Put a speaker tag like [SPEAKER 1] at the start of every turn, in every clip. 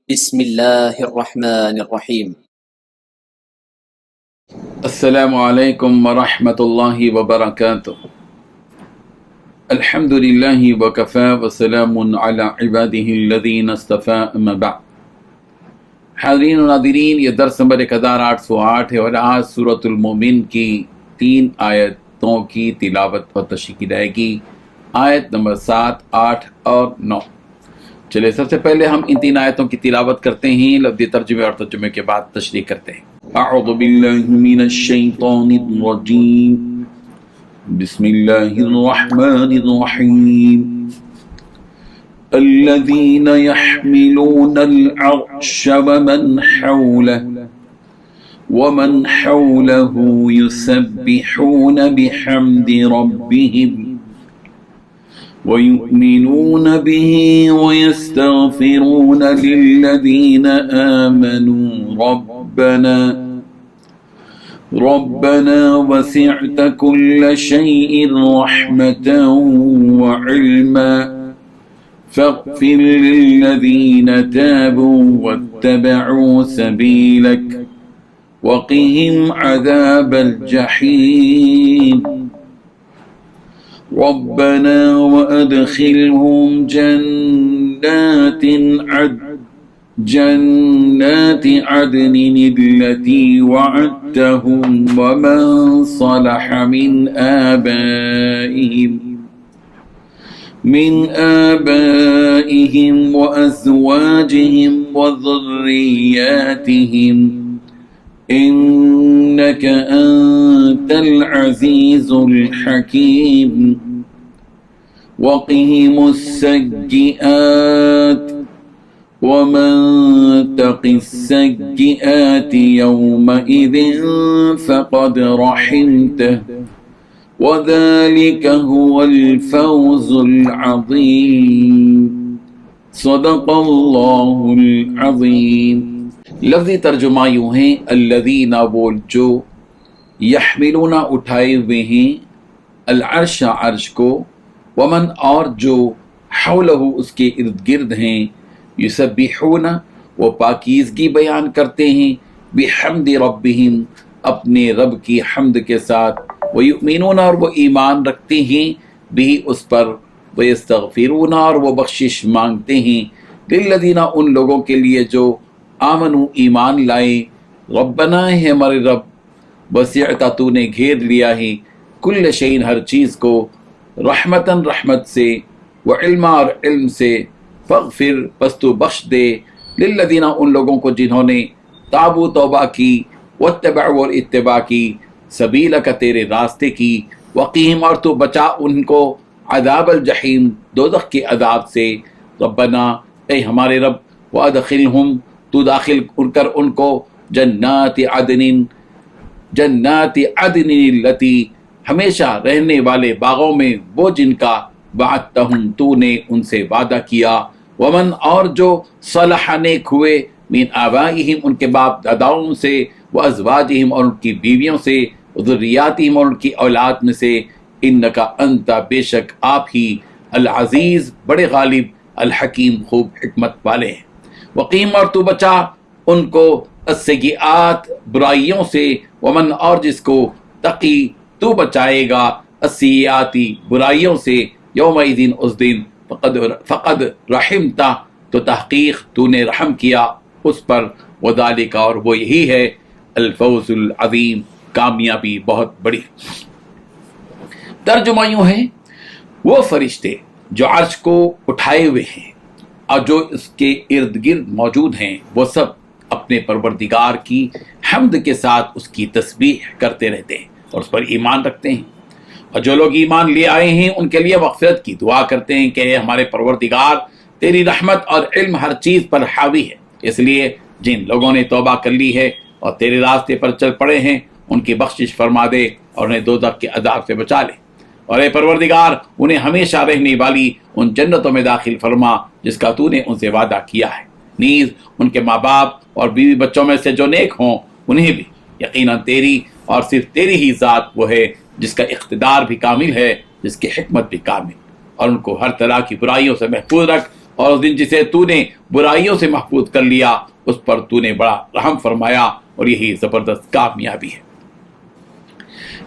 [SPEAKER 1] بسم الله الرحمن الرحيم.
[SPEAKER 2] السلام علیکم ورحمۃ اللہ وبرکاتہ۔ الحمد للہ وکفی وسلام علی عبادہ الذین اصطفی اما بعد۔ حاضرین و ناظرین، یہ درس نمبر 1808 ہے اور آج سورۃ المومن کی 3 آیتوں کی تلاوت اور تشریح کی جائے گی، آیت نمبر 7، 8 اور 9۔ چلے سب سے پہلے ہم ان 3 آیتوں کی تلاوت کرتے ہیں، لفظی ترجمے اور ترجمے کے بعد تشریح کرتے ہیں۔ اعوذ باللہ من الشیطان الرجیم، بسم اللہ الرحمن الرحیم۔ الذین یحملون العرش ومن حولہ یسبحون بحمد ربهم ويؤمنون به ويستغفرون للذين آمنوا ربنا وسعت كل شيء رحمة وعلما فاغفر للذين تابوا واتبعوا سبيلك وقهم عذاب الجحيم ربنا وأدخلهم جنات عدن التي وعدتهم ومن صلح من آبائهم وأزواجهم وذرياتهم إنك أنت العزيز الحكيم وقهم السيئات ومن تق السيئات يومئذ فقد رحمته وذلك هو الفوز العظيم صدق الله العظيم۔ لفظی ترجمہ یوں ہیں، الذین وہ جو، یحملون اٹھائے ہوئے ہیں، العرش عرش کو، ومن اور جو، حولہ اس کے ارد گرد ہیں، یسبحون وہ پاکیزگی بیان کرتے ہیں، بحمد ربہم اپنے رب کی حمد کے ساتھ، ویؤمنون اور وہ ایمان رکھتے ہیں، بھی اس پر، ویستغفرون اور وہ بخشش مانگتے ہیں، للذین ان لوگوں کے لیے جو آمنو ایمان لائے، ربنا ہے ہمارے رب، وسعت تو نے گھیر لیا ہے، کل شیء ہر چیز کو، رحمتاً رحمت سے، وعلما اور علم سے، فاغفر پس تو بخش دے، للذین ان لوگوں کو جنہوں نے تابو توبہ کی، واتبعوا اور اتباع کی، سبیلک تیرے راستے کی، وقیم اور تو بچا ان کو، عذاب الجحیم دوزخ کے عذاب سے، ربنا اے ہمارے رب، وادخلہم تو داخل کر ان کو، جنات عدن التی ہمیشہ رہنے والے باغوں میں، وہ جن کا وعدتہم تو نے ان سے وعدہ کیا، ومن اور جو صلح نیک ہوئے، من آبائہم ان کے باپ داداؤں سے، وازواجہم اور ان کی بیویوں سے، وذریاتہم اور ان کی اولاد میں سے، انکا انت بے شک آپ ہی، العزیز بڑے غالب، الحکیم خوب حکمت والے ہیں، وقیم اور تو بچا ان کو، السیئات برائیوں سے، ومن اور جس کو، تقی تو بچائے گا، السیئاتی برائیوں سے، یومئذ اس دن، فقد رحمتا تو تحقیق تو نے رحم کیا اس پر، وذالک اور وہ یہی ہے، الفوز العظیم کامیابی بہت بڑی۔ ترجمہ یوں ہے، وہ فرشتے جو عرش کو اٹھائے ہوئے ہیں اور جو اس کے ارد گرد موجود ہیں، وہ سب اپنے پروردگار کی حمد کے ساتھ اس کی تسبیح کرتے رہتے ہیں اور اس پر ایمان رکھتے ہیں، اور جو لوگ ایمان لے آئے ہیں ان کے لیے مغفرت کی دعا کرتے ہیں کہ اے ہمارے پروردگار تیری رحمت اور علم ہر چیز پر حاوی ہے، اس لیے جن لوگوں نے توبہ کر لی ہے اور تیرے راستے پر چل پڑے ہیں ان کی بخشش فرما دے اور انہیں دوزخ کے عذاب سے بچا لے، اور اے پروردگار انہیں ہمیشہ رہنے والی ان جنتوں میں داخل فرما جس کا تو نے ان سے وعدہ کیا ہے، نیز ان کے ماں باپ اور بیوی بچوں میں سے جو نیک ہوں انہیں بھی، یقیناً تیری اور صرف تیری ہی ذات وہ ہے جس کا اقتدار بھی کامل ہے، جس کی حکمت بھی کامل، اور ان کو ہر طرح کی برائیوں سے محفوظ رکھ اور उस दिन जिसे तूने बुराइयों से महफूज कर लिया उस पर तूने बड़ा रहम फरमाया, और यही ज़बरदस्त कामयाबी है।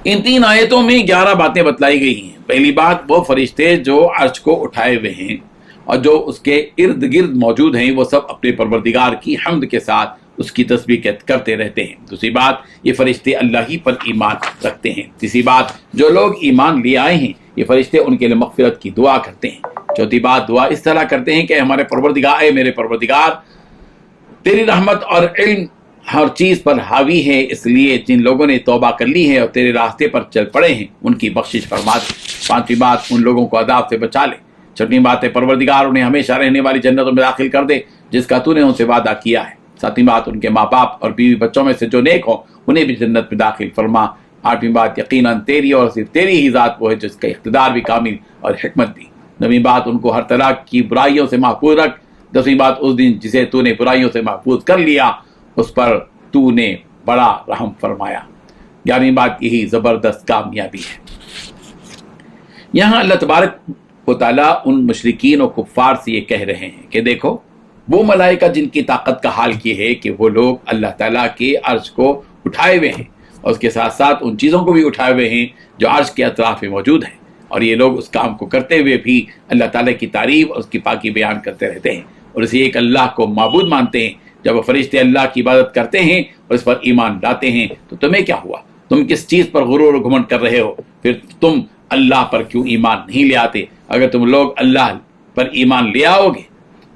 [SPEAKER 2] इन 3 आयतों में 11 बातें बतलाई गई हैं। पहली बात, वो फरिश्ते जो अर्श को उठाए हुए हैं और जो उसके इर्द गिर्द मौजूद हैं वो सब अपने परवरदिगार की हम्द के साथ उसकी तस्बीह करते रहते हैं। दूसरी बात, ये फरिश्ते अल्लाह ही पर ईमान रखते हैं। तीसरी बात, जो लोग ईमान ले आए हैं ये फरिश्ते उनके लिए मग़फ़िरत की दुआ करते हैं। चौथी बात, दुआ इस तरह करते हैं कि हमारे परवरदिगार, ए मेरे परवरदिगार, तेरी रहमत और इल्म हर चीज़ पर हावी है, इसलिए जिन लोगों ने तौबा कर ली है और तेरे रास्ते पर चल पड़े हैं उनकी बख्शिश फरमा दे। पांचवी बात, उन लोगों को अदाब से बचा ले। छठवीं बात है, परवरदिगार उन्हें हमेशा रहने वाली जन्नतों में दाखिल कर दे जिसका तूने उनसे वादा किया है। सातवीं बात, उनके माँ बाप और बीवी बच्चों में से जो नेक हो उन्हें भी जन्नत में दाखिल फरमा। आठवीं बात, यकीनन तेरी और सिर्फ तेरी ही ज़ात वो है जिसका इख्तिदार भी कामिल और हिकमत दी। नवीं बात, उनको हर तरह की बुराइयों से महफूज रख। 10वीं बात, उस दिन जिसे तूने बुराइयों से महफूज कर लिया उस पर तूने बड़ा रहम फरमाया। 11वीं बात, यही ज़बरदस्त कामयाबी है। यहाँ अल्लाह तबारक व तआला उन मुशरिकीन और कुफ़ार से ये कह रहे हैं कि देखो, वो मलाइका जिनकी ताकत का हाल ये है कि वो लोग अल्लाह ताला के अर्श को उठाए हुए हैं और उसके साथ साथ उन चीज़ों को भी उठाए हुए हैं जो अर्श के अतराफ में मौजूद हैं, और ये लोग उस काम को करते हुए भी अल्लाह ताला की तारीफ और उसकी पाकी बयान करते रहते हैं और इसी एक अल्लाह को माबूद मानते हैं। जब वो फरिश्ते अल्लाह की इबादत करते हैं और इस पर ईमान लाते हैं तो तुम्हें क्या हुआ? तुम किस चीज़ पर गुरूर और घमंड कर रहे हो? फिर तुम अल्लाह पर क्यों ईमान नहीं ले आते? अगर तुम लोग अल्लाह पर ईमान ले आओगे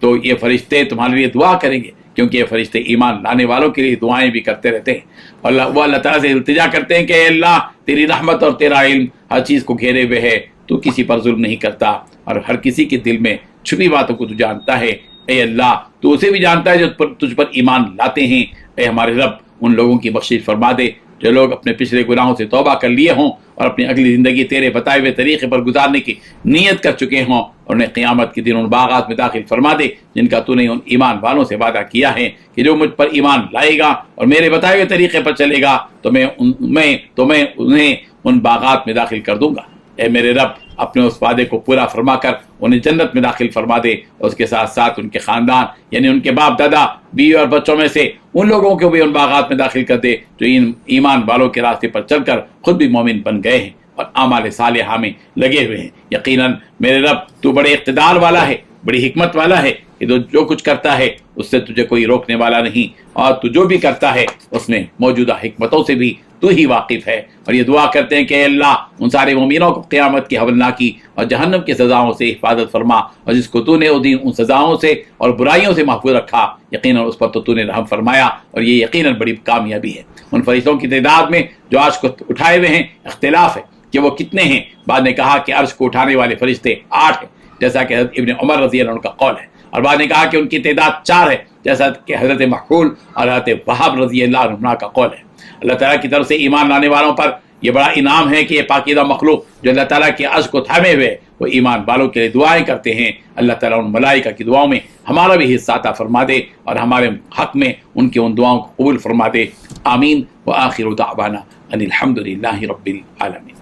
[SPEAKER 2] तो ये फरिश्ते तुम्हारे लिए दुआ करेंगे, क्योंकि ये फरिश्ते ईमान लाने वालों के लिए दुआएं भी करते रहते हैं और वो अल्लाह ताला से इल्तिजा करते हैं कि अल्लाह, तेरी रहमत और तेरा इल्म हर चीज़ को घेरे हुए है, तू किसी पर जुल्म नहीं करता और हर किसी के दिल में छुपी बातों को तू जानता है। ए अल्लाह, तू उसे भी जानता है जो तुझ पर ईमान लाते हैं। ए हमारे रब, उन लोगों की बख्शिश फरमा दे जो लोग अपने पिछले गुनाहों से तौबा कर लिए हों और अपनी अगली ज़िंदगी तेरे बताए हुए तरीक़े पर गुजारने की नीयत कर चुके हों, और उन्हें क़यामत के दिन उन बागात में दाखिल फरमा दे जिनका तूने उन ईमान वालों से वादा किया है कि जो मुझ पर ईमान लाएगा और मेरे बताए हुए तरीक़े पर चलेगा तो मैं उन्हें उन बागात में दाखिल कर दूँगा। ए मेरे रब, अपने उस वादे को पूरा फरमा कर उन्हें जन्नत में दाखिल फरमा दे और उसके साथ साथ उनके ख़ानदान यानी उनके बाप दादा, बीवी और बच्चों में से उन लोगों को भी उन बागात में दाखिल कर दे जो इन ईमान वालों के रास्ते पर चलकर खुद भी मोमिन बन गए हैं और आमाल सालिहा में लगे हुए हैं। यकीनन मेरे रब, तू बड़े इक़्तिदार वाला है, बड़ी हिकमत वाला है कि जो कुछ करता है उससे तुझे कोई रोकने वाला नहीं, और तू जो भी करता है उसमें मौजूदा हिकमतों से भी तू ही वाकिफ़ है। और ये दुआ करते हैं कि अल्लाह, उन सारे मोमिनों को क़यामत की हवलनाकी और जहन्नम की सज़ाओं से हिफाजत फरमा, और जिसको तूने उस दिन उन सज़ाओं से और बुराइयों से महफूज रखा यकीनन उस पर तो तूने रहम फरमाया, और ये यकीनन बड़ी कामयाबी है। उन फरिश्तों की तादाद में जो अर्श को उठाए हुए हैं इख्तिलाफ है कि वो कितने हैं। बाद ने कहा कि अर्श को उठाने वाले फरिश्ते 8 हैं, जैसा कि हज़रत इब्न उमर रज़ी अल्लाह अन्हु का कौल है, और बाद ने कहा कि उनकी तादाद 4 है, जैसा कि हज़रत मखूल और हज़रत वहाब रज़ी अल्लाह अन्हुमा का कौल है। अल्लाह ताला की तरफ से ईमान लाने वालों पर यह बड़ा इनाम है कि ये पाकीज़ा मखलूक जो अल्लाह ताला के अर्श को थामे हुए वो ईमान वालों के लिए दुआएं करते हैं। अल्लाह ताला उन मलाइका की दुआओं में हमारा भी हिस्सा अता फरमा दे और हमारे हक़ में उनकी उन दुआओं को कबूल फरमा दे। आमीन व आखिरु दाअवाना अनिल हम्दुलिल्लाहि रब्बिल आलमीन।